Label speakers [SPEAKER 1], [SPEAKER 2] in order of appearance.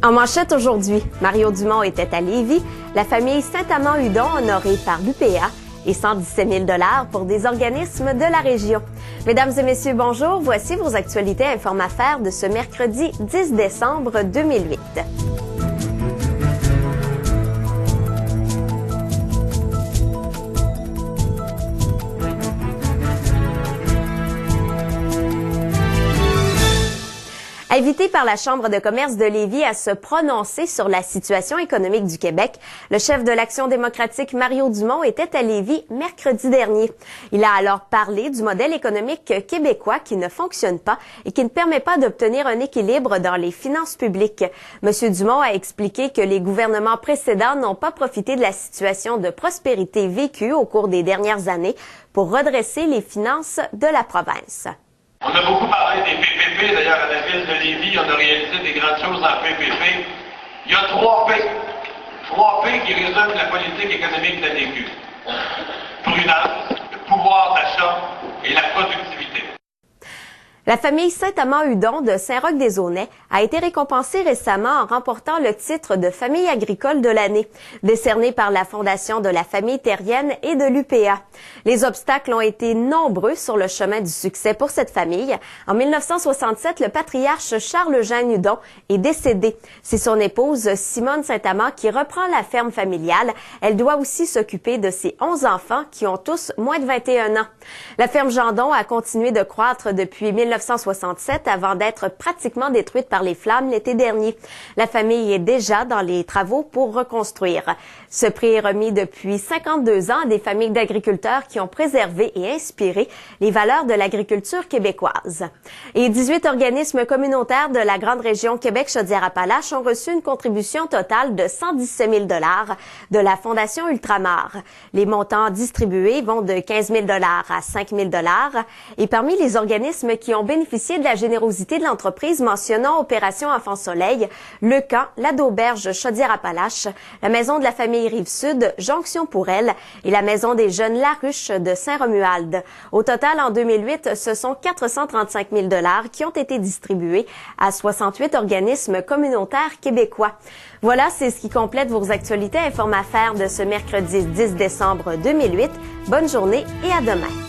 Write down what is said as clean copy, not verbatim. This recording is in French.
[SPEAKER 1] En manchette aujourd'hui, Mario Dumont était à Lévis, la famille Saint-Amand-Hudon honorée par l'UPA et 117 000 $ pour des organismes de la région. Mesdames et messieurs, bonjour. Voici vos actualités Inform-Affaires de ce mercredi 10 décembre 2008. Invité par la Chambre de commerce de Lévis à se prononcer sur la situation économique du Québec, le chef de l'Action démocratique Mario Dumont était à Lévis mercredi dernier. Il a alors parlé du modèle économique québécois qui ne fonctionne pas et qui ne permet pas d'obtenir un équilibre dans les finances publiques. M. Dumont a expliqué que les gouvernements précédents n'ont pas profité de la situation de prospérité vécue au cours des dernières années pour redresser les finances de la province.
[SPEAKER 2] On a beaucoup parlé des PPP, d'ailleurs à la ville de Lévis, on a réalisé des grandes choses en PPP. Il y a 3 P. 3 P qui résument la politique économique de la DQ. Prudence, le pouvoir d'achat et la productivité.
[SPEAKER 1] La famille Saint-Amand-Hudon de Saint-Roch-des-Aunais a été récompensée récemment en remportant le titre de famille agricole de l'année, décerné par la Fondation de la famille terrienne et de l'UPA. Les obstacles ont été nombreux sur le chemin du succès pour cette famille. En 1967, le patriarche Charles-Eugène Hudon est décédé. C'est son épouse Simone Saint-Amand qui reprend la ferme familiale. Elle doit aussi s'occuper de ses 11 enfants qui ont tous moins de 21 ans. La ferme Gendon a continué de croître depuis 1967 avant d'être pratiquement détruite par les flammes l'été dernier. La famille est déjà dans les travaux pour reconstruire. Ce prix est remis depuis 52 ans à des familles d'agriculteurs qui ont préservé et inspiré les valeurs de l'agriculture québécoise. Et 18 organismes communautaires de la grande région Québec-Chaudière-Appalaches ont reçu une contribution totale de 117 000 $ de la Fondation Ultramar. Les montants distribués vont de 15 000 $ à 5 000 $. Et parmi les organismes qui ont bénéficié de la générosité de l'entreprise, mentionnant Opération Enfant Soleil, Le Camp, la d'Auberge Chaudière-Appalaches, la Maison de la famille Rive-Sud, Jonction pour elle et la Maison des jeunes La Ruche de Saint-Romuald. Au total, en 2008, ce sont 435 000 $ qui ont été distribués à 68 organismes communautaires québécois. Voilà, c'est ce qui complète vos actualités Inform-Affaires de ce mercredi 10 décembre 2008. Bonne journée et à demain.